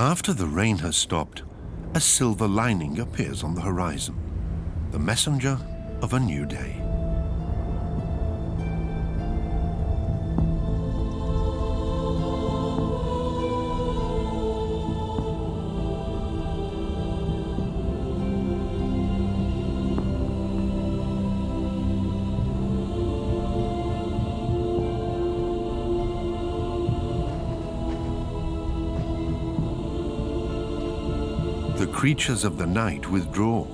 After the rain has stopped, a silver lining appears on the horizon, the messenger of a new day. The creatures of the night withdraw.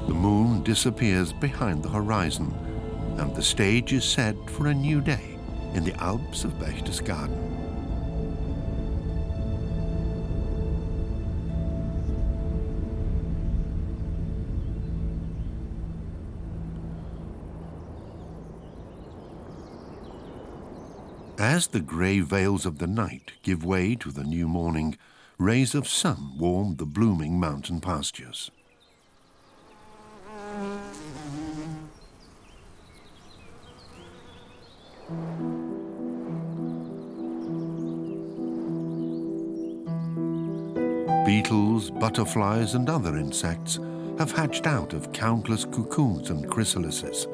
The moon disappears behind the horizon, and the stage is set for a new day in the Alps of Berchtesgaden. As the grey veils of the night give way to the new morning, rays of sun warm the blooming mountain pastures. Beetles, butterflies and other insects have hatched out of countless cocoons and chrysalises.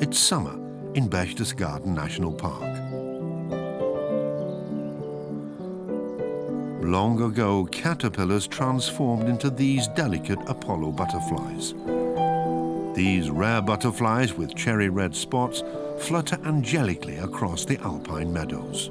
It's summer in Berchtesgaden National Park. Long ago, caterpillars transformed into these delicate Apollo butterflies. These rare butterflies with cherry red spots flutter angelically across the alpine meadows.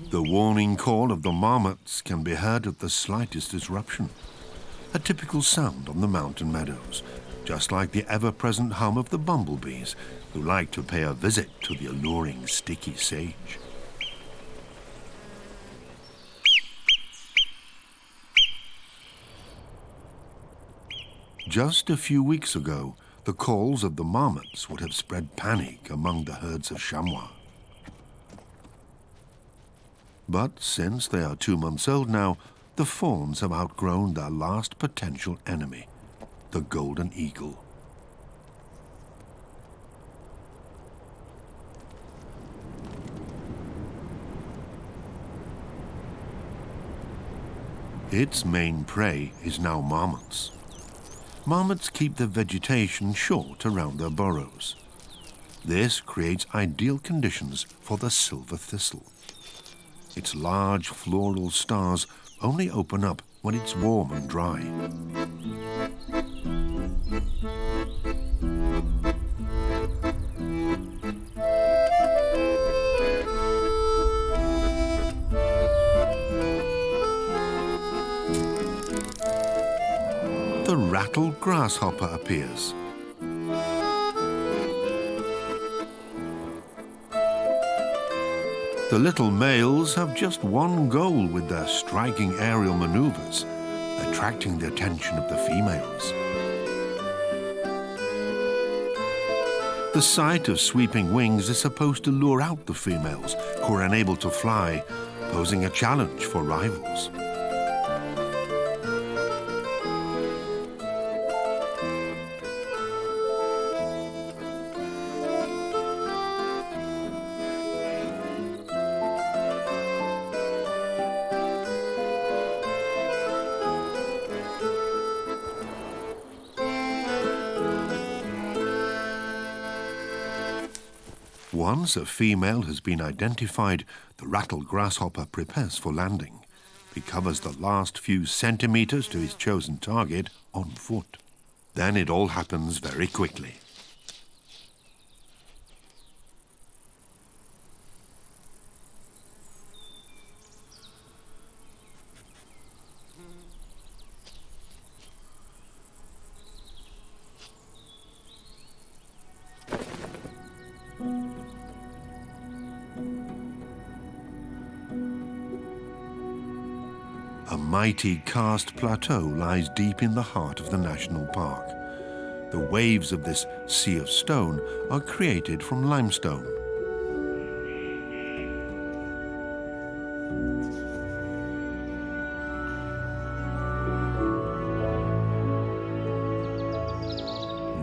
The warning call of the marmots can be heard at the slightest disruption, a typical sound on the mountain meadows, just like the ever-present hum of the bumblebees who like to pay a visit to the alluring sticky sage. Just a few weeks ago, the calls of the marmots would have spread panic among the herds of chamois. But since they are 2 months old now, the fawns have outgrown their last potential enemy, the golden eagle. Its main prey is now marmots. Marmots keep the vegetation short around their burrows. This creates ideal conditions for the silver thistle. Its large floral stars only open up when it's warm and dry. The rattled grasshopper appears. The little males have just one goal with their striking aerial maneuvers, attracting the attention of the females. The sight of sweeping wings is supposed to lure out the females who are unable to fly, posing a challenge for rivals. Once a female has been identified, the rattled grasshopper prepares for landing. He covers the last few centimeters to his chosen target on foot. Then it all happens very quickly. A mighty karst plateau lies deep in the heart of the national park. The waves of this sea of stone are created from limestone.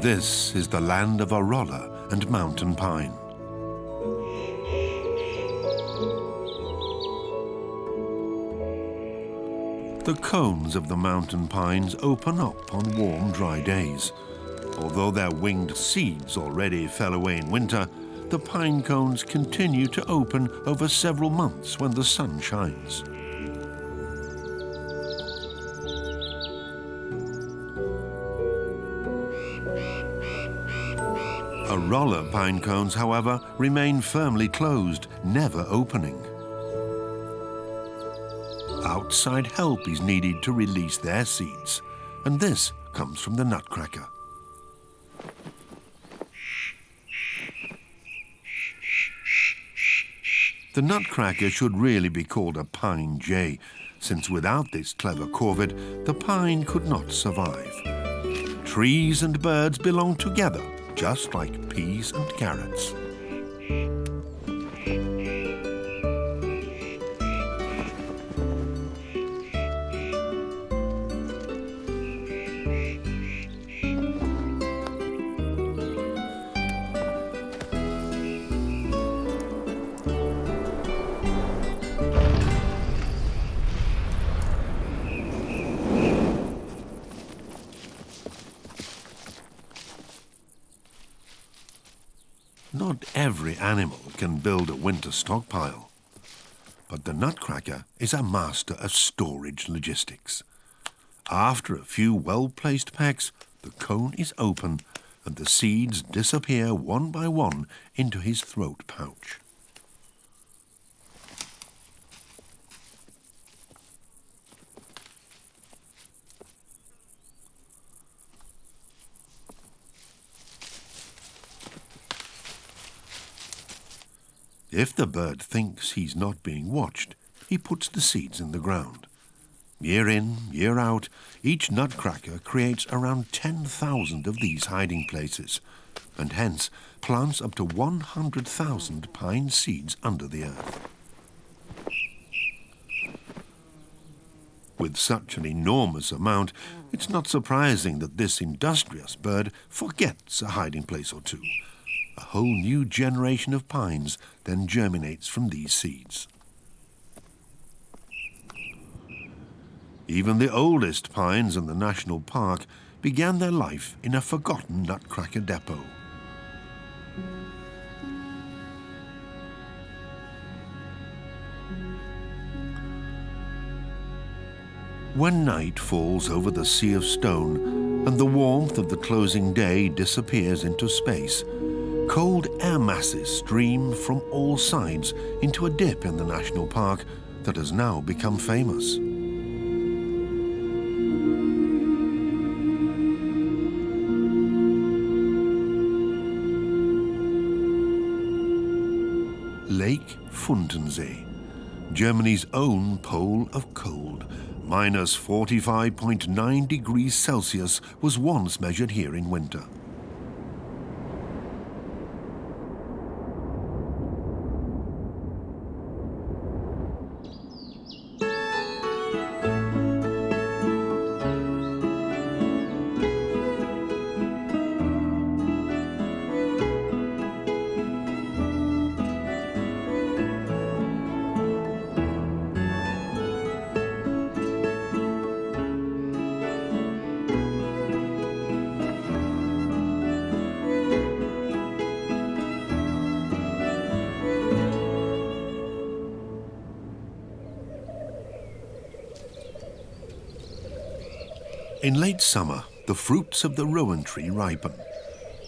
This is the land of Arolla and mountain pine. The cones of the mountain pines open up on warm, dry days. Although their winged seeds already fell away in winter, the pine cones continue to open over several months when the sun shines. Arolla pine cones, however, remain firmly closed, never opening. Outside help is needed to release their seeds, and this comes from the nutcracker. The nutcracker should really be called a pine jay, since without this clever corvid, the pine could not survive. Trees and birds belong together, just like peas and carrots. Not every animal can build a winter stockpile, but the nutcracker is a master of storage logistics. After a few well-placed pecks, the cone is open and the seeds disappear one by one into his throat pouch. If the bird thinks he's not being watched, he puts the seeds in the ground. Year in, year out, each nutcracker creates around 10,000 of these hiding places, and hence plants up to 100,000 pine seeds under the earth. With such an enormous amount, it's not surprising that this industrious bird forgets a hiding place or two. A whole new generation of pines then germinates from these seeds. Even the oldest pines in the national park began their life in a forgotten nutcracker depot. When night falls over the sea of stone and the warmth of the closing day disappears into space, cold air masses stream from all sides into a dip in the national park that has now become famous. Lake Funtensee, Germany's own pole of cold, minus 45.9 degrees Celsius, was once measured here in winter. In late summer, the fruits of the rowan tree ripen.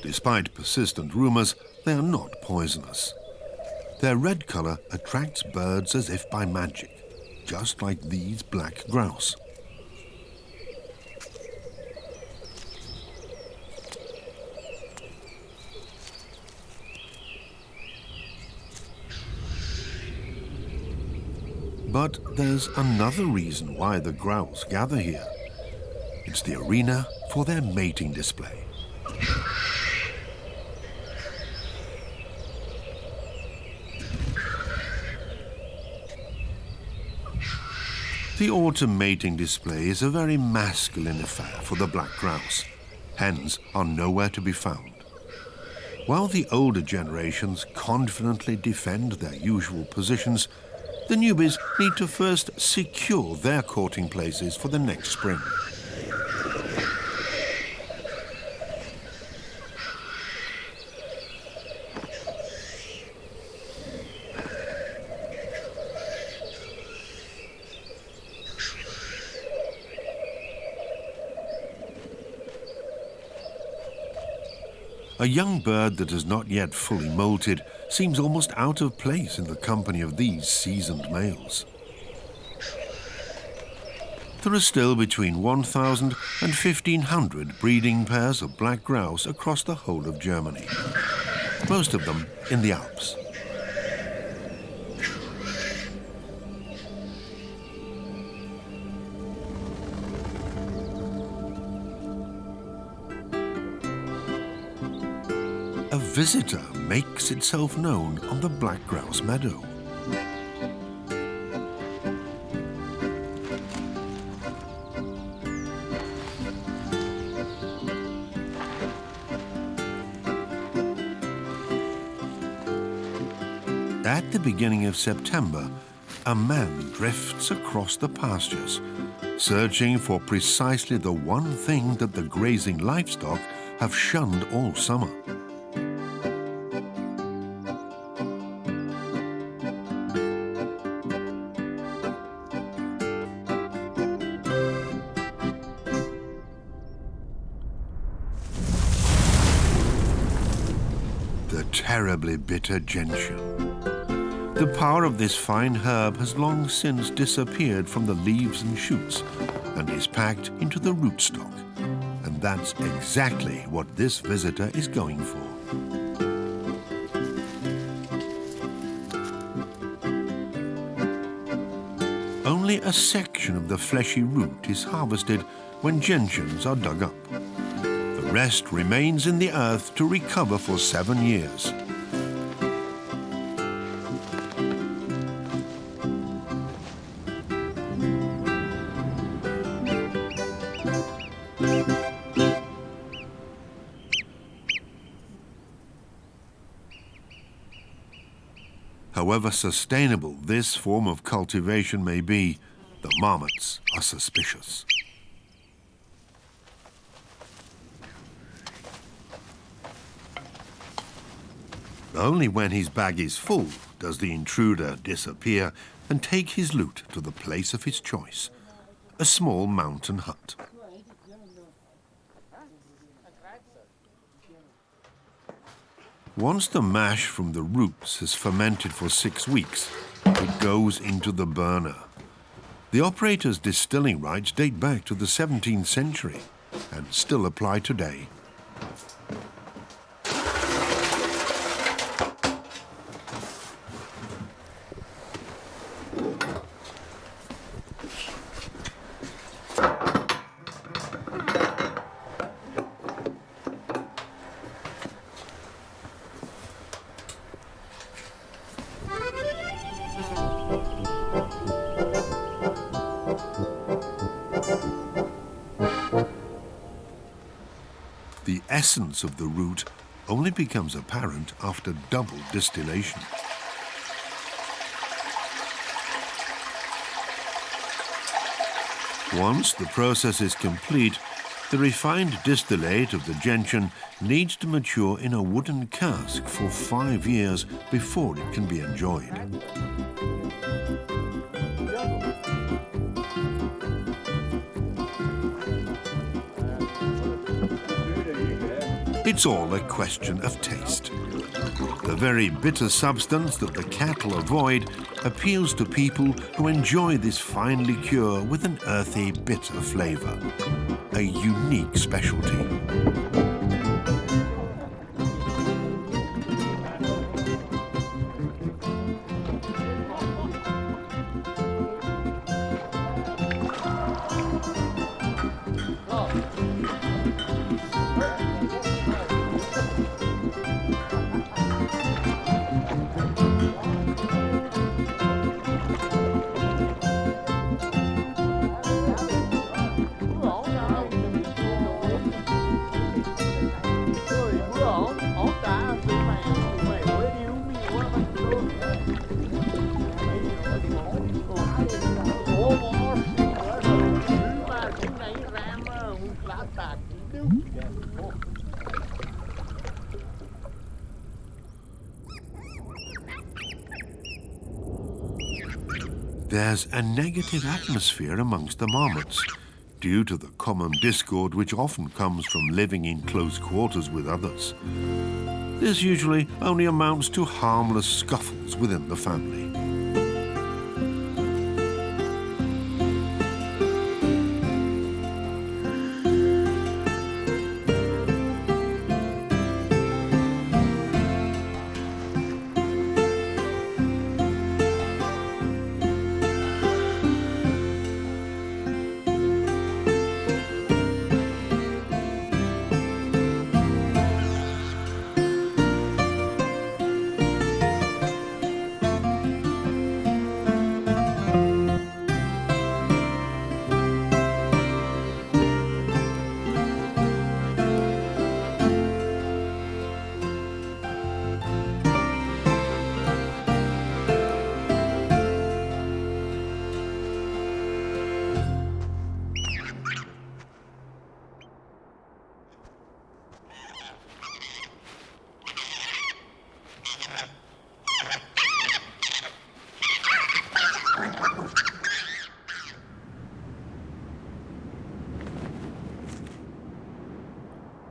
Despite persistent rumors, they are not poisonous. Their red color attracts birds as if by magic, just like these black grouse. But there's another reason why the grouse gather here. It's the arena for their mating display. The autumn mating display is a very masculine affair for the black grouse. Hens are nowhere to be found. While the older generations confidently defend their usual positions, the newbies need to first secure their courting places for the next spring. A young bird that has not yet fully molted seems almost out of place in the company of these seasoned males. There are still between 1,000 and 1,500 breeding pairs of black grouse across the whole of Germany, most of them in the Alps. A visitor makes itself known on the black grouse meadow. At the beginning of September, a man drifts across the pastures, searching for precisely the one thing that the grazing livestock have shunned all summer. The terribly bitter gentian. The power of this fine herb has long since disappeared from the leaves and shoots and is packed into the rootstock. And that's exactly what this visitor is going for. Only a section of the fleshy root is harvested when gentians are dug up. The rest remains in the earth to recover for 7 years. However sustainable this form of cultivation may be, the marmots are suspicious. Only when his bag is full does the intruder disappear and take his loot to the place of his choice, a small mountain hut. Once the mash from the roots has fermented for 6 weeks, it goes into the burner. The operator's distilling rights date back to the 17th century and still apply today. The essence of the root only becomes apparent after double distillation. Once the process is complete, the refined distillate of the gentian needs to mature in a wooden cask for 5 years before it can be enjoyed. It's all a question of taste. The very bitter substance that the cattle avoid appeals to people who enjoy this fine liqueur with an earthy, bitter flavour, a unique specialty. There's a negative atmosphere amongst the marmots due to the common discord which often comes from living in close quarters with others. This usually only amounts to harmless scuffles within the family.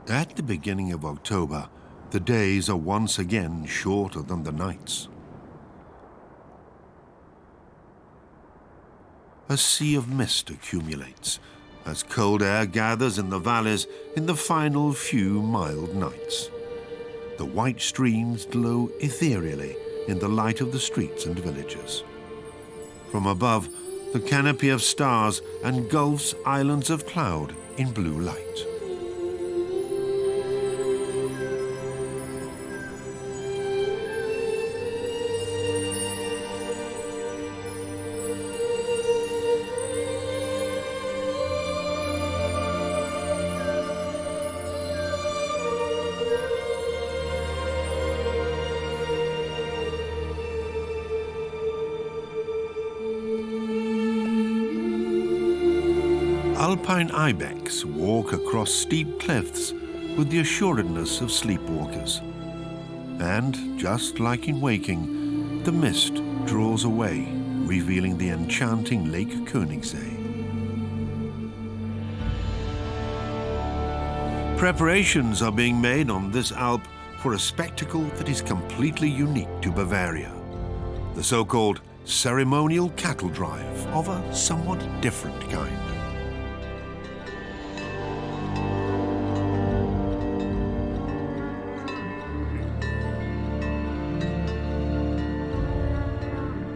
At the beginning of October, the days are once again shorter than the nights. A sea of mist accumulates as cold air gathers in the valleys in the final few mild nights. The white streams glow ethereally in the light of the streets and villages. From above, the canopy of stars engulfs islands of cloud in blue light. Alpine ibex walk across steep cliffs with the assuredness of sleepwalkers. And, just like in waking, the mist draws away, revealing the enchanting Lake Königssee. Preparations are being made on this Alp for a spectacle that is completely unique to Bavaria, the so-called ceremonial cattle drive of a somewhat different kind.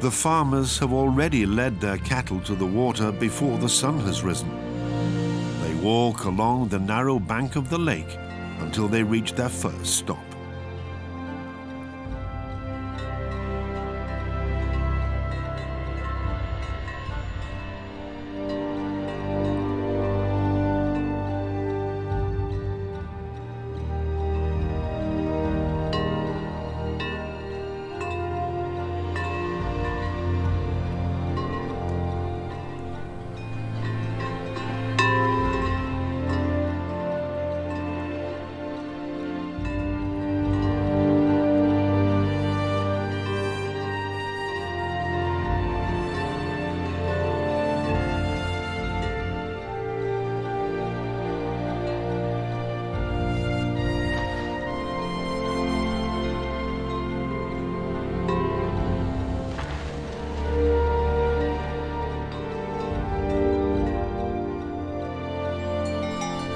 The farmers have already led their cattle to the water before the sun has risen. They walk along the narrow bank of the lake until they reach their first stop.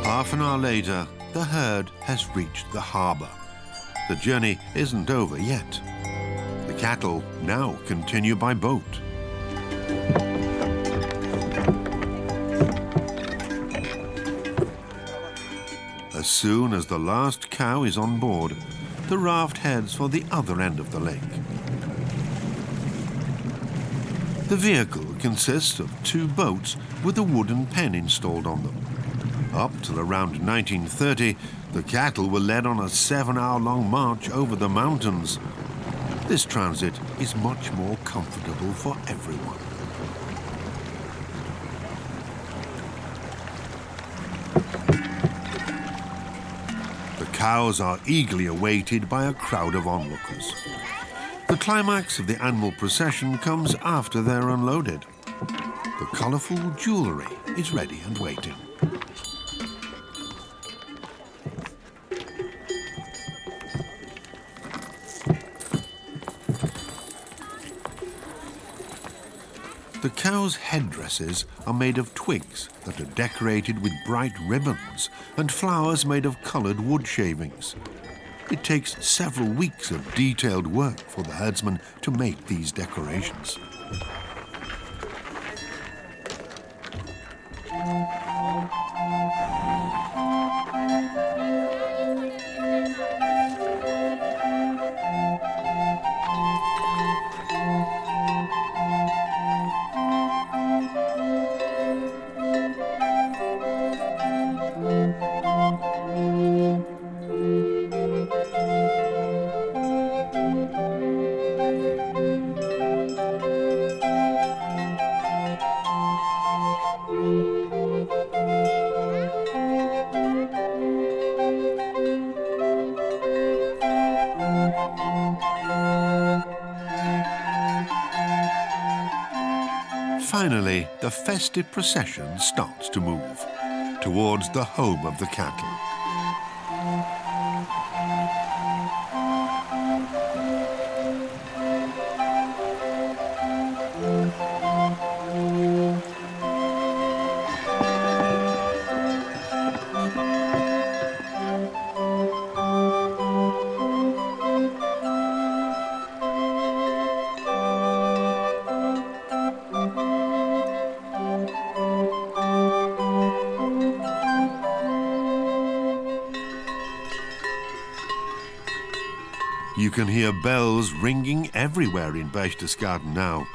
Half an hour later, the herd has reached the harbour. The journey isn't over yet. The cattle now continue by boat. As soon as the last cow is on board, the raft heads for the other end of the lake. The vehicle consists of 2 boats with a wooden pen installed on them. Up till around 1930, the cattle were led on a 7-hour-long march over the mountains. This transit is much more comfortable for everyone. The cows are eagerly awaited by a crowd of onlookers. The climax of the animal procession comes after they're unloaded. The colourful jewellery is ready and waiting. The cows' headdresses are made of twigs that are decorated with bright ribbons and flowers made of coloured wood shavings. It takes several weeks of detailed work for the herdsmen to make these decorations. Finally, the festive procession starts to move towards the home of the cattle. You can hear bells ringing everywhere in Berchtesgaden now.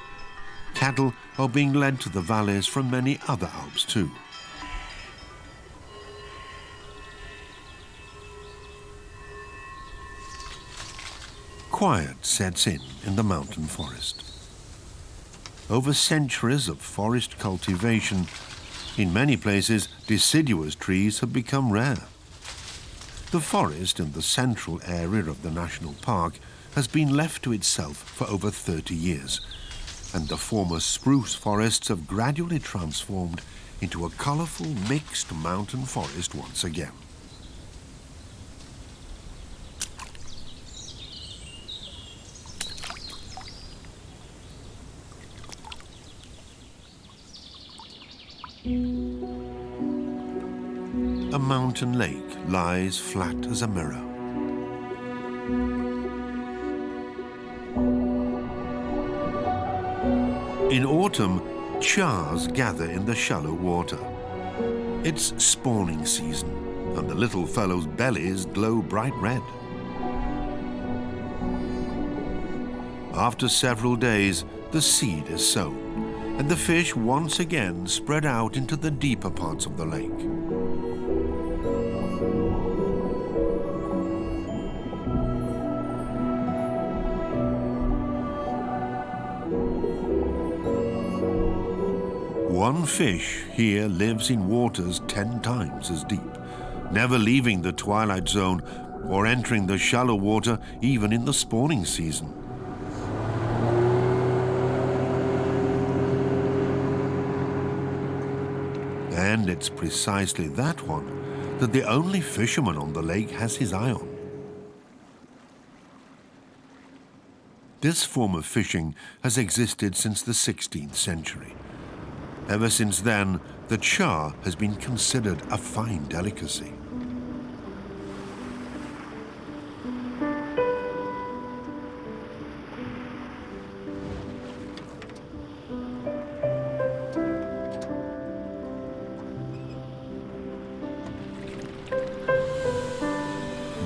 Cattle are being led to the valleys from many other Alps too. Quiet sets in the mountain forest. Over centuries of forest cultivation, in many places deciduous trees have become rare. The forest in the central area of the national park has been left to itself for over 30 years, and the former spruce forests have gradually transformed into a colourful mixed mountain forest once again. A mountain lake lies flat as a mirror. In autumn, chars gather in the shallow water. It's spawning season, and the little fellows' bellies glow bright red. After several days, the seed is sown, and the fish once again spread out into the deeper parts of the lake. One fish here lives in waters 10 times as deep, never leaving the twilight zone or entering the shallow water even in the spawning season. And it's precisely that one that the only fisherman on the lake has his eye on. This form of fishing has existed since the 16th century. Ever since then, the char has been considered a fine delicacy.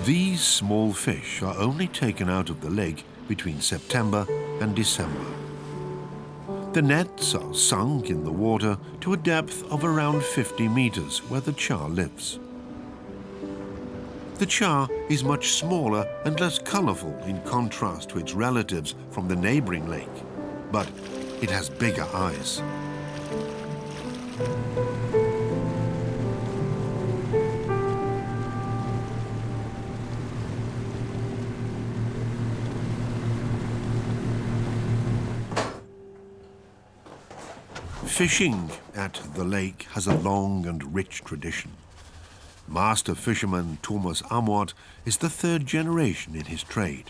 These small fish are only taken out of the lake between September and December. The nets are sunk in the water to a depth of around 50 meters where the char lives. The char is much smaller and less colorful in contrast to its relatives from the neighboring lake, but it has bigger eyes. Fishing at the lake has a long and rich tradition. Master fisherman Thomas Amwart is the third generation in his trade.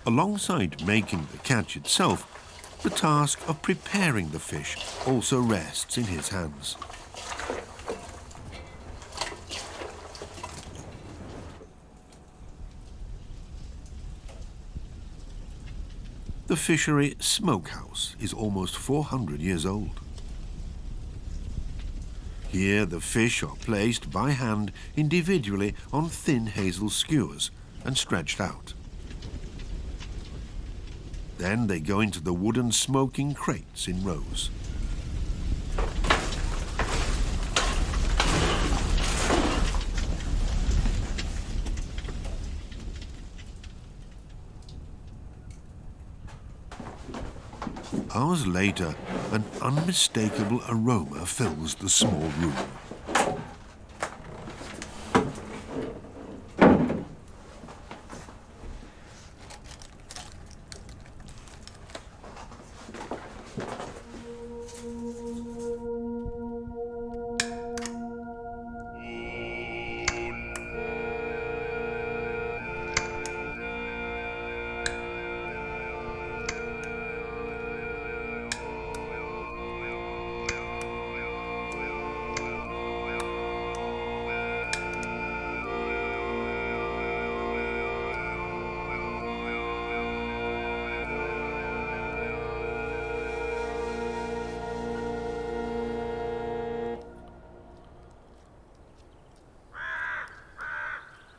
Alongside making the catch itself, the task of preparing the fish also rests in his hands. The fishery smokehouse is almost 400 years old. Here the fish are placed by hand individually on thin hazel skewers and stretched out. Then they go into the wooden smoking crates in rows. Hours later, an unmistakable aroma fills the small room.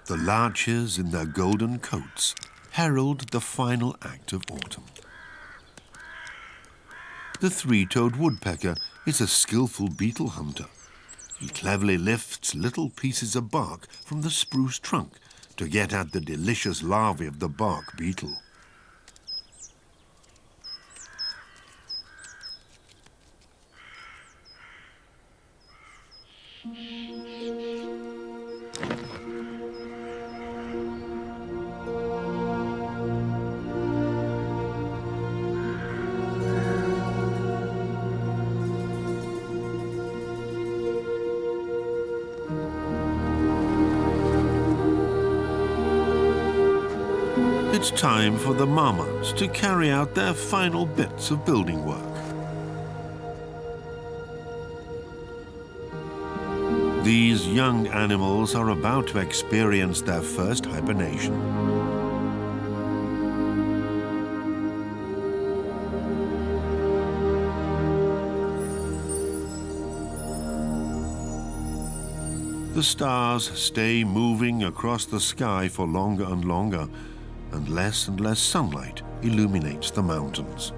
The larches in their golden coats herald the final act of autumn. The three-toed woodpecker is a skillful beetle hunter. He cleverly lifts little pieces of bark from the spruce trunk to get at the delicious larvae of the bark beetle. It's time for the marmots to carry out their final bits of building work. These young animals are about to experience their first hibernation. The stars stay moving across the sky for longer and longer, and less sunlight illuminates the mountains.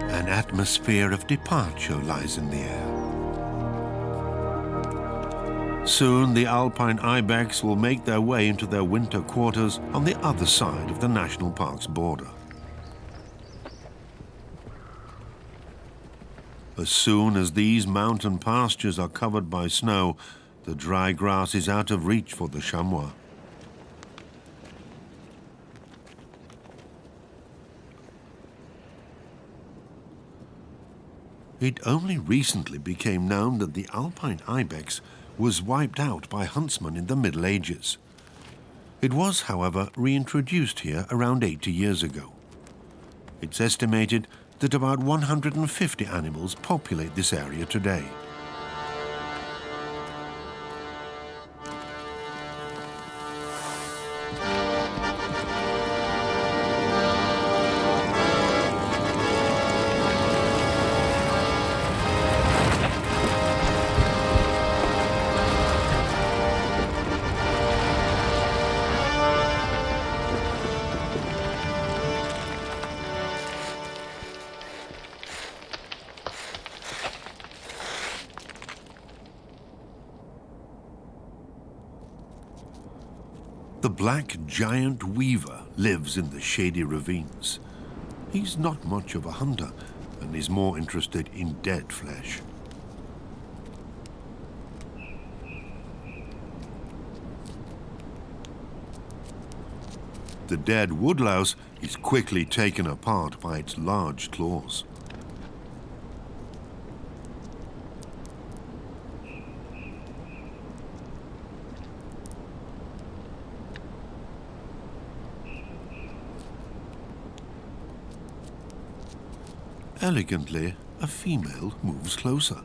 An atmosphere of departure lies in the air. Soon the Alpine ibex will make their way into their winter quarters on the other side of the national park's border. As soon as these mountain pastures are covered by snow, the dry grass is out of reach for the chamois. It only recently became known that the Alpine ibex was wiped out by huntsmen in the Middle Ages. It was, however, reintroduced here around 80 years ago. It's estimated that about 150 animals populate this area today. The black giant weaver lives in the shady ravines. He's not much of a hunter and is more interested in dead flesh. The dead woodlouse is quickly taken apart by its large claws. Elegantly, a female moves closer.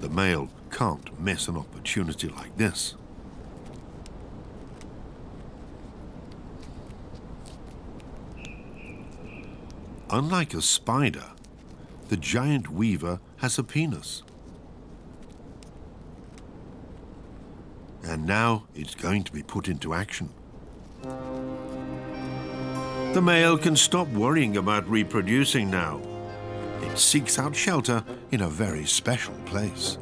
The male can't miss an opportunity like this. Unlike a spider, the giant weaver has a penis. And now it's going to be put into action. The male can stop worrying about reproducing now. It seeks out shelter in a very special place.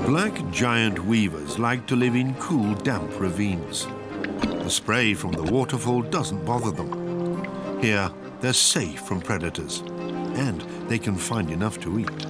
Black giant weavers like to live in cool, damp ravines. The spray from the waterfall doesn't bother them. Here, they're safe from predators, and they can find enough to eat.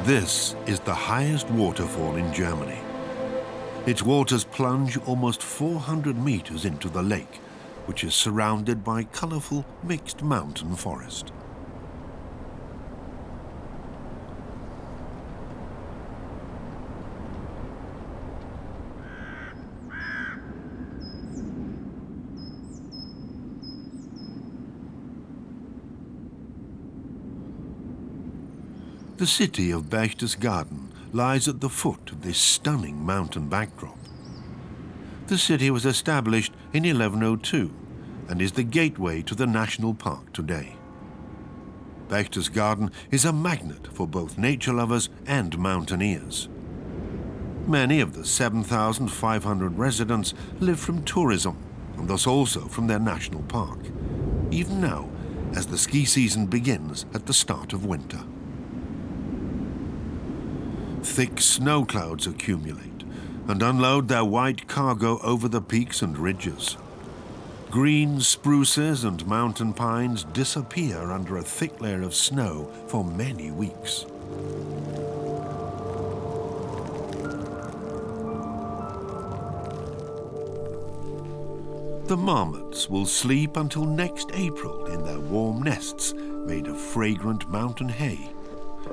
This is the highest waterfall in Germany. Its waters plunge almost 400 meters into the lake, which is surrounded by colorful mixed mountain forest. The city of Berchtesgaden lies at the foot of this stunning mountain backdrop. The city was established in 1102 and is the gateway to the national park today. Berchtesgaden is a magnet for both nature lovers and mountaineers. Many of the 7,500 residents live from tourism and thus also from their national park, even now as the ski season begins at the start of winter. Thick snow clouds accumulate and unload their white cargo over the peaks and ridges. Green spruces and mountain pines disappear under a thick layer of snow for many weeks. The marmots will sleep until next April in their warm nests made of fragrant mountain hay,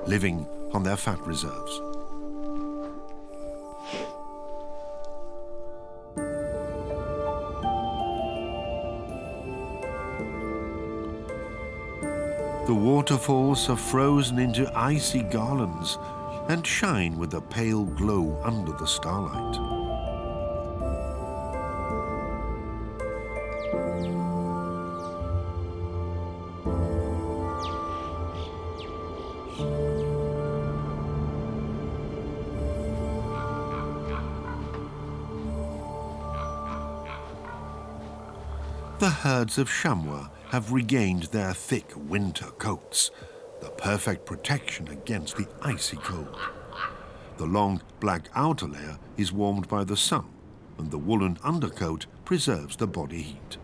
living on their fat reserves. The waterfalls are frozen into icy garlands and shine with a pale glow under the starlight. The herds of chamois have regained their thick winter coats, the perfect protection against the icy cold. The long black outer layer is warmed by the sun, and the woolen undercoat preserves the body heat.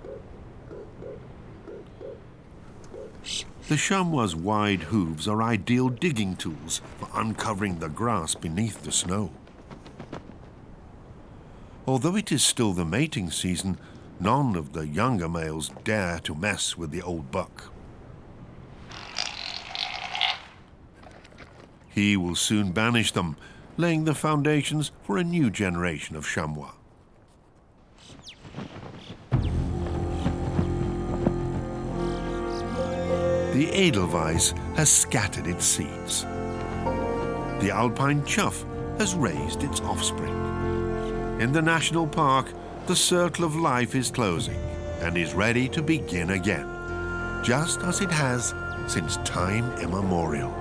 The chamois' wide hooves are ideal digging tools for uncovering the grass beneath the snow. Although it is still the mating season, none of the younger males dare to mess with the old buck. He will soon banish them, laying the foundations for a new generation of chamois. the edelweiss has scattered its seeds. The alpine chough has raised its offspring. In the national park, the circle of life is closing and is ready to begin again, just as it has since time immemorial.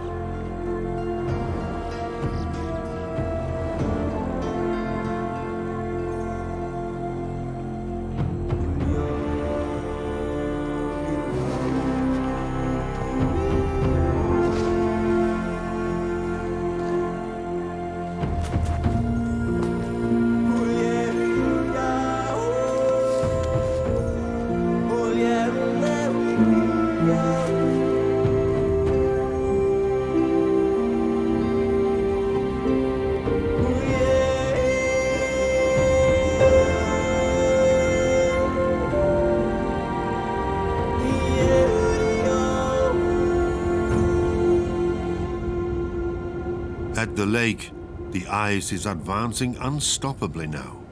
At the lake, the ice is advancing unstoppably now.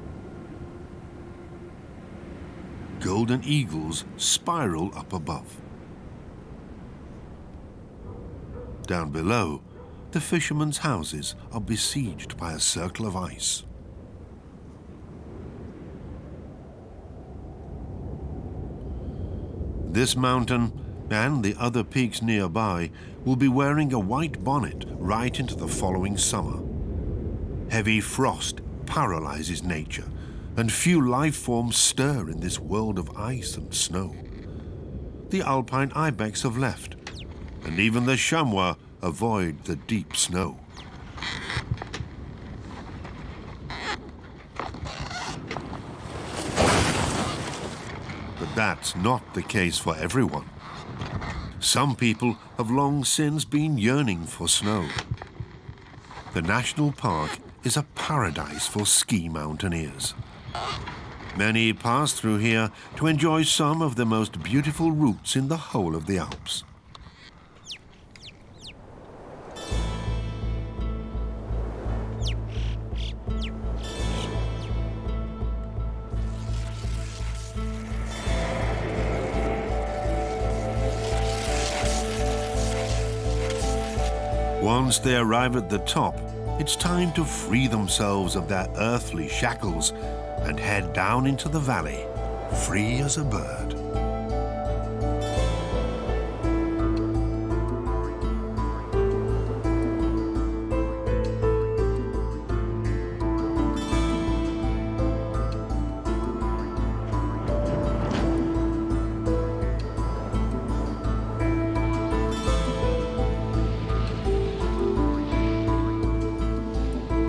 Golden eagles spiral up above. Down below, the fishermen's houses are besieged by a circle of ice. This mountain and the other peaks nearby will be wearing a white bonnet right into the following summer. Heavy frost paralyzes nature, and few life forms stir in this world of ice and snow. The alpine ibex have left, and even the chamois avoid the deep snow. But that's not the case for everyone. Some people have long since been yearning for snow. The national park is a paradise for ski mountaineers. Many pass through here to enjoy some of the most beautiful routes in the whole of the Alps. Once they arrive at the top, it's time to free themselves of their earthly shackles and head down into the valley, free as a bird.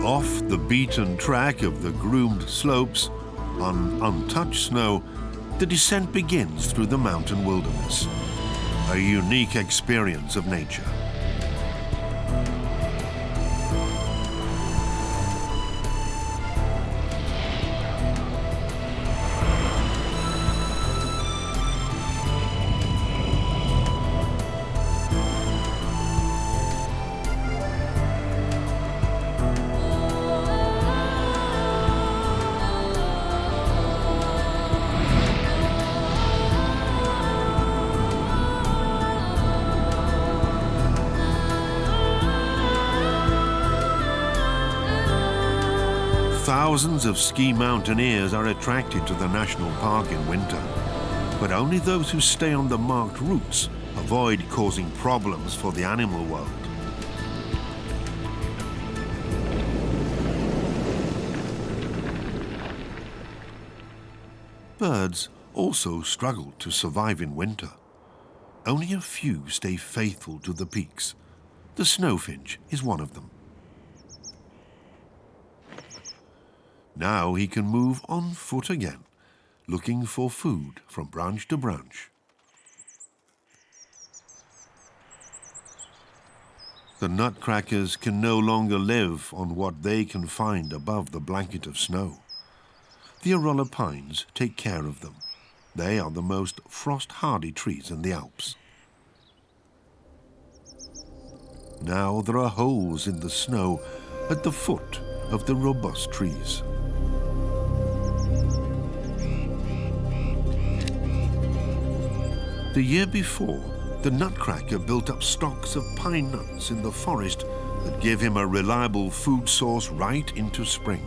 Off the beaten track of the groomed slopes, on untouched snow, the descent begins through the mountain wilderness, a unique experience of nature. Thousands of ski mountaineers are attracted to the national park in winter, but only those who stay on the marked routes avoid causing problems for the animal world. Birds also struggle to survive in winter. Only a few stay faithful to the peaks. The snowfinch is one of them. Now he can move on foot again, looking for food from branch to branch. The nutcrackers can no longer live on what they can find above the blanket of snow. The Arolla pines take care of them. They are the most frost-hardy trees in the Alps. Now there are holes in the snow at the foot of the robust trees. The year before, The nutcracker built up stocks of pine nuts in the forest that give him a reliable food source right into spring.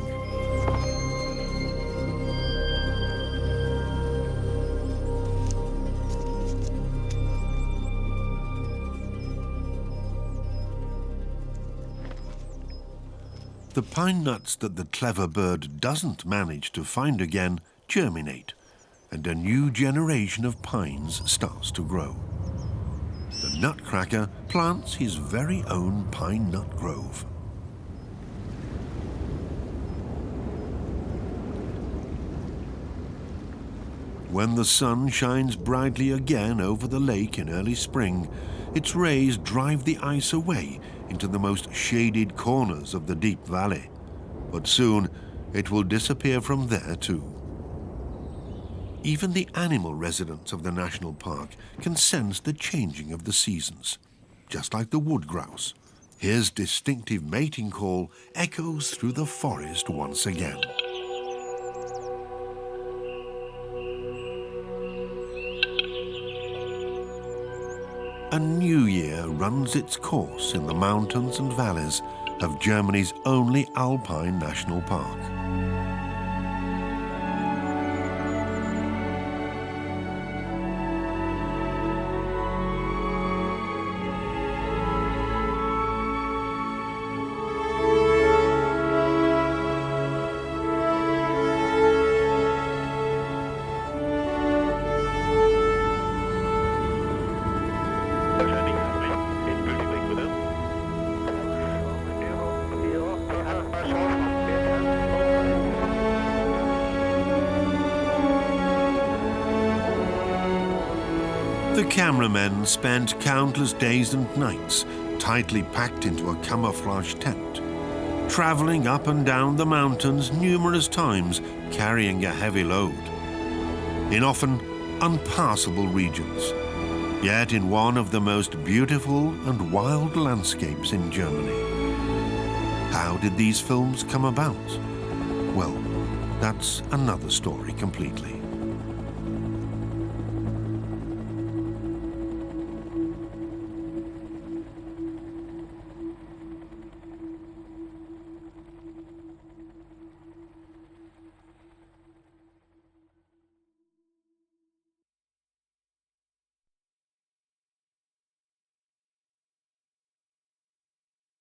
The pine nuts that the clever bird doesn't manage to find again germinate, and a new generation of pines starts to grow. The nutcracker plants his very own pine nut grove. When the sun shines brightly again over the lake in early spring, its rays drive the ice away into the most shaded corners of the deep valley. But soon it will disappear from there too. Even the animal residents of the national park can sense the changing of the seasons, just like the wood grouse. His distinctive mating call echoes through the forest once again. A new year runs its course in the mountains and valleys of Germany's only Alpine National Park. The cameramen spent countless days and nights tightly packed into a camouflage tent, traveling up and down the mountains numerous times, carrying a heavy load, in often unpassable regions, yet in one of the most beautiful and wild landscapes in Germany. How did these films come about? Well, that's another story completely.